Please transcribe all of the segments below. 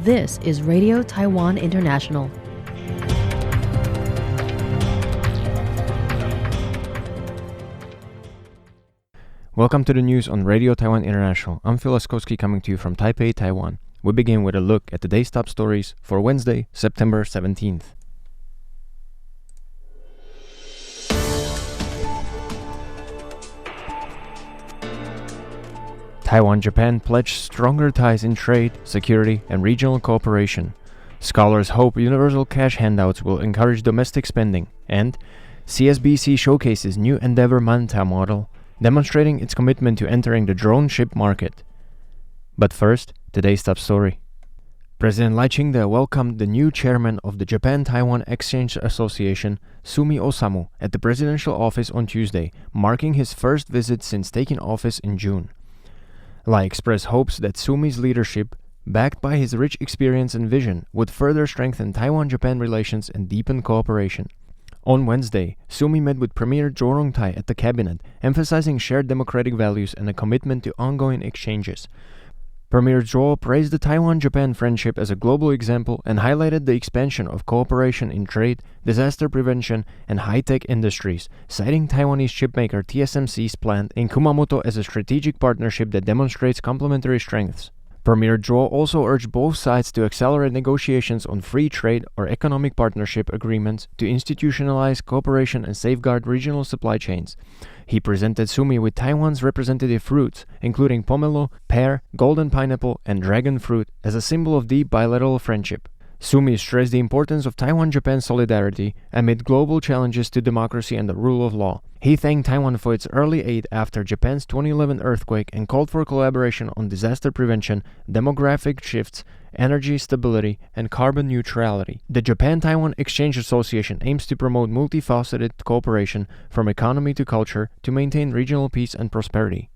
This is Radio Taiwan International. Welcome to the news on Radio Taiwan International. I'm Phil Laskowski coming to you from Taipei, Taiwan. We begin with a look at today's top stories for Wednesday, September 17th. Taiwan-Japan pledged stronger ties in trade, security, and regional cooperation. Scholars hope universal cash handouts will encourage domestic spending. And CSBC showcases new Endeavour Manta model, demonstrating its commitment to entering the drone ship market. But first, today's top story. President Lai Ching-te welcomed the new chairman of the Japan-Taiwan Exchange Association, Sumi Osamu, at the presidential office on Tuesday, marking his first visit since taking office in June. Lai expressed hopes that Sumi's leadership, backed by his rich experience and vision, would further strengthen Taiwan-Japan relations and deepen cooperation. On Wednesday, Sumi met with Premier Jo Rong-tai at the cabinet, emphasizing shared democratic values and a commitment to ongoing exchanges. Premier Jo praised the Taiwan-Japan friendship as a global example and highlighted the expansion of cooperation in trade, disaster prevention, and high-tech industries, citing Taiwanese chipmaker TSMC's plant in Kumamoto as a strategic partnership that demonstrates complementary strengths. Premier Jo also urged both sides to accelerate negotiations on free trade or economic partnership agreements to institutionalize cooperation and safeguard regional supply chains. He presented Sumi with Taiwan's representative fruits, including pomelo, pear, golden pineapple, and dragon fruit, as a symbol of deep bilateral friendship. Sumi stressed the importance of Taiwan-Japan solidarity amid global challenges to democracy and the rule of law. He thanked Taiwan for its early aid after Japan's 2011 earthquake and called for collaboration on disaster prevention, demographic shifts, energy stability, and carbon neutrality. The Japan-Taiwan Exchange Association aims to promote multifaceted cooperation from economy to culture to maintain regional peace and prosperity.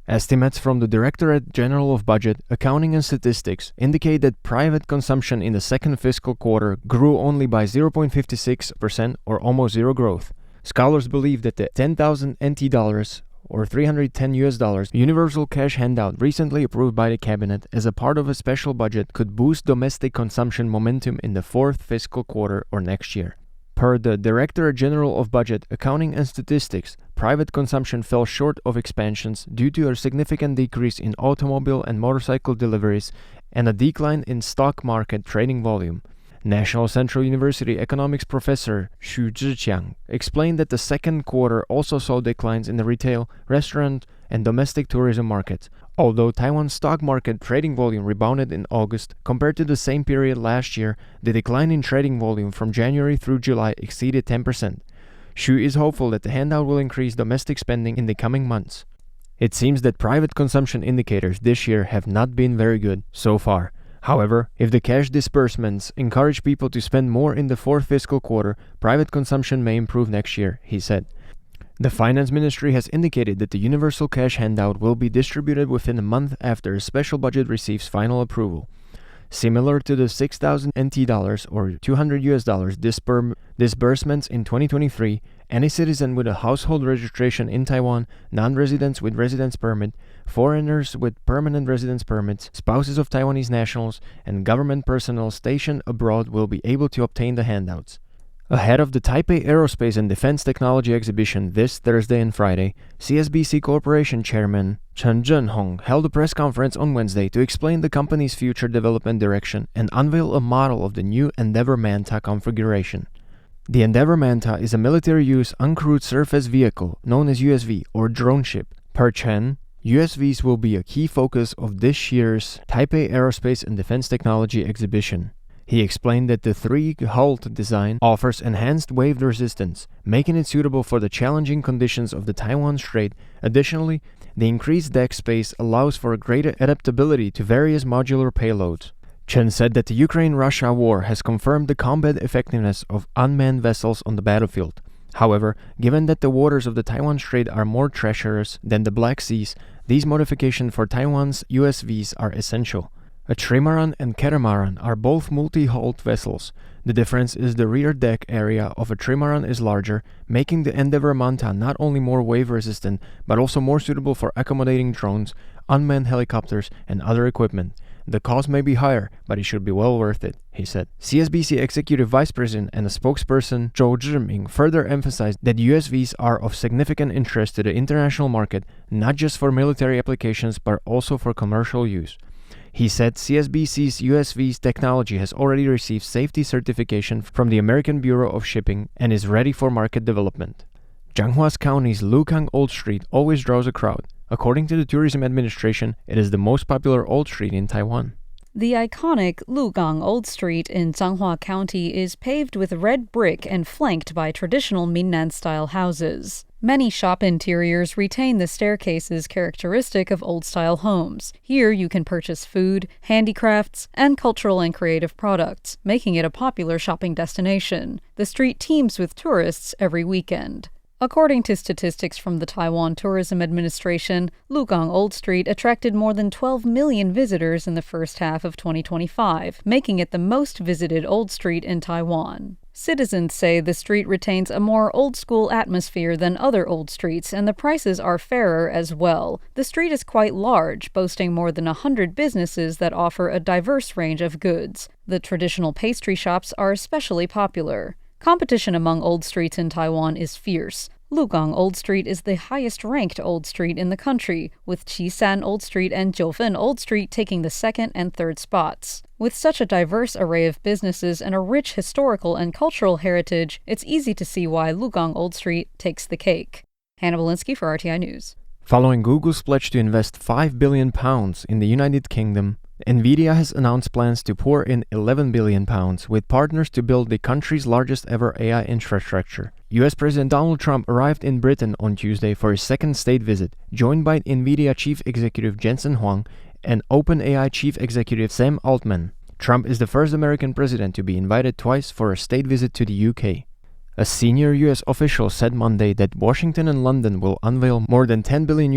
Estimates from the Directorate General of Budget, Accounting and Statistics indicate that private consumption in the second fiscal quarter grew only by 0.56% or almost zero growth. Scholars believe that the 10,000 NT dollars or $310 universal cash handout recently approved by the cabinet as a part of a special budget could boost domestic consumption momentum in the fourth fiscal quarter or next year. Per the Directorate General of Budget, Accounting and Statistics, private consumption fell short of expansions due to a significant decrease in automobile and motorcycle deliveries and a decline in stock market trading volume. National Central University economics professor Xu Zhiqiang explained that the second quarter also saw declines in the retail, restaurant, and domestic tourism markets. Although Taiwan's stock market trading volume rebounded in August, compared to the same period last year, the decline in trading volume from January through July exceeded 10%. Xu is hopeful that the handout will increase domestic spending in the coming months. It seems that private consumption indicators this year have not been very good so far. However, if the cash disbursements encourage people to spend more in the fourth fiscal quarter, private consumption may improve next year, he said. The Finance Ministry has indicated that the universal cash handout will be distributed within a month after a special budget receives final approval. Similar to the 6,000 NT dollars or $200 disbursements in 2023, any citizen with a household registration in Taiwan, non-residents with residence permit, foreigners with permanent residence permits, spouses of Taiwanese nationals, and government personnel stationed abroad will be able to obtain the handouts. Ahead of the Taipei Aerospace and Defense Technology Exhibition this Thursday and Friday, CSBC Corporation Chairman Chen Zhenhong held a press conference on Wednesday to explain the company's future development direction and unveil a model of the new Endeavour Manta configuration. The Endeavour Manta is a military-use uncrewed surface vehicle known as USV or drone ship. Per Chen, USVs will be a key focus of this year's Taipei Aerospace and Defense Technology Exhibition. He explained that the three-hulled design offers enhanced wave resistance, making it suitable for the challenging conditions of the Taiwan Strait. Additionally, the increased deck space allows for greater adaptability to various modular payloads. Chen said that the Ukraine-Russia war has confirmed the combat effectiveness of unmanned vessels on the battlefield. However, given that the waters of the Taiwan Strait are more treacherous than the Black Seas, these modifications for Taiwan's USVs are essential. A trimaran and catamaran are both multi-hulled vessels. The difference is the rear deck area of a trimaran is larger, making the Endeavour Manta not only more wave-resistant, but also more suitable for accommodating drones, unmanned helicopters, and other equipment. The cost may be higher, but it should be well worth it, he said. CSBC Executive Vice President and a spokesperson Zhou Zhiming further emphasized that USVs are of significant interest to the international market, not just for military applications but also for commercial use. He said CSBC's USV's technology has already received safety certification from the American Bureau of Shipping and is ready for market development. Changhua County's Lukang Old Street always draws a crowd. According to the Tourism Administration, it is the most popular old street in Taiwan. The iconic Lugang Old Street in Changhua County is paved with red brick and flanked by traditional Minnan-style houses. Many shop interiors retain the staircases characteristic of old-style homes. Here you can purchase food, handicrafts, and cultural and creative products, making it a popular shopping destination. The street teems with tourists every weekend. According to statistics from the Taiwan Tourism Administration, Lugang Old Street attracted more than 12 million visitors in the first half of 2025, making it the most visited old street in Taiwan. Citizens say the street retains a more old-school atmosphere than other old streets, and the prices are fairer as well. The street is quite large, boasting more than 100 businesses that offer a diverse range of goods. The traditional pastry shops are especially popular. Competition among old streets in Taiwan is fierce. Lugang Old Street is the highest-ranked old street in the country, with Qisan Old Street and Jiufen Old Street taking the second and third spots. With such a diverse array of businesses and a rich historical and cultural heritage, it's easy to see why Lugang Old Street takes the cake. Hannah Belinsky for RTI News. Following Google's pledge to invest £5 billion in the United Kingdom, NVIDIA has announced plans to pour in £11 billion with partners to build the country's largest ever AI infrastructure. US President Donald Trump arrived in Britain on Tuesday for his second state visit, joined by NVIDIA Chief Executive Jensen Huang and OpenAI Chief Executive Sam Altman. Trump is the first American president to be invited twice for a state visit to the UK. A senior US official said Monday that Washington and London will unveil more than $10 billion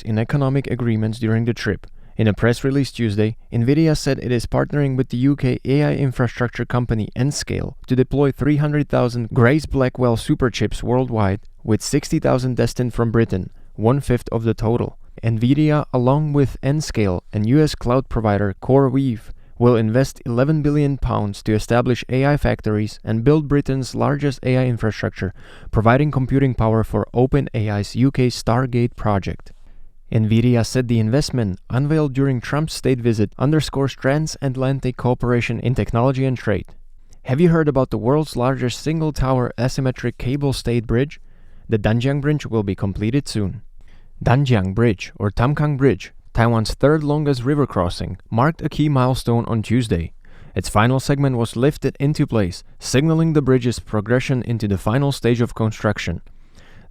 in economic agreements during the trip. In a press release Tuesday, NVIDIA said it is partnering with the UK AI infrastructure company Nscale to deploy 300,000 Grace Blackwell superchips worldwide, with 60,000 destined from Britain, one-fifth of the total. NVIDIA, along with Nscale and US cloud provider CoreWeave, will invest £11 billion to establish AI factories and build Britain's largest AI infrastructure, providing computing power for OpenAI's UK Stargate project. NVIDIA said the investment, unveiled during Trump's state visit, underscores transatlantic cooperation in technology and trade. Have you heard about the world's largest single-tower asymmetric cable-stayed bridge? The Danjiang Bridge will be completed soon. Danjiang Bridge, or Tamkang Bridge, Taiwan's third longest river crossing, marked a key milestone on Tuesday. Its final segment was lifted into place, signaling the bridge's progression into the final stage of construction.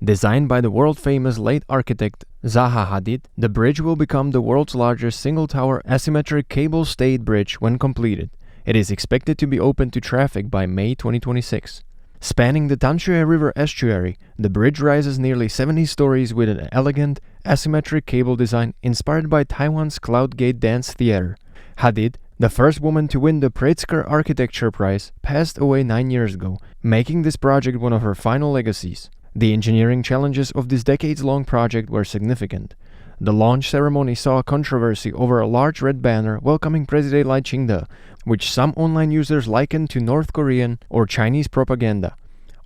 Designed by the world-famous late architect Zaha Hadid, the bridge will become the world's largest single-tower asymmetric cable-stayed bridge when completed. It is expected to be open to traffic by May 2026. Spanning the Tanshui River estuary, the bridge rises nearly 70 stories with an elegant, asymmetric cable design inspired by Taiwan's Cloud Gate Dance Theater. Hadid, the first woman to win the Pritzker Architecture Prize, passed away 9 years ago, making this project one of her final legacies. The engineering challenges of this decades-long project were significant. The launch ceremony saw a controversy over a large red banner welcoming President Lai Ching-te, which some online users likened to North Korean or Chinese propaganda.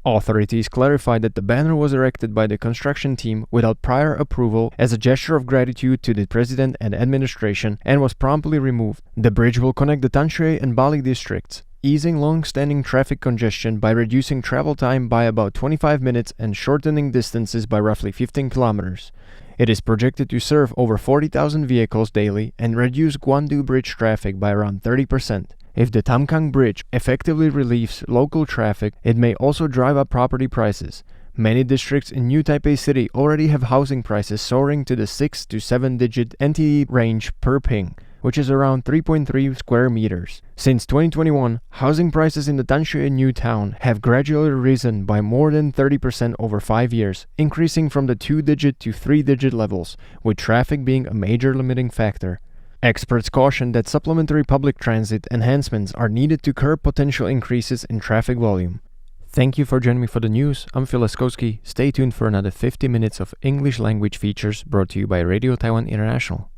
Authorities clarified that the banner was erected by the construction team without prior approval as a gesture of gratitude to the president and administration and was promptly removed. The bridge will connect the Tanshui and Bali districts, easing long-standing traffic congestion by reducing travel time by about 25 minutes and shortening distances by roughly 15 kilometers. It is projected to serve over 40,000 vehicles daily and reduce Guandu Bridge traffic by around 30%. If the Tamkang Bridge effectively relieves local traffic, it may also drive up property prices. Many districts in New Taipei City already have housing prices soaring to the 6 to 7-digit NTD range per ping, which is around 3.3 square meters. Since 2021, housing prices in the Tanshui New Town have gradually risen by more than 30% over 5 years, increasing from the 2-digit to 3-digit levels, with traffic being a major limiting factor. Experts caution that supplementary public transit enhancements are needed to curb potential increases in traffic volume. Thank you for joining me for the news. I'm Phil Laskowski. Stay tuned for another 50 minutes of English language features brought to you by Radio Taiwan International.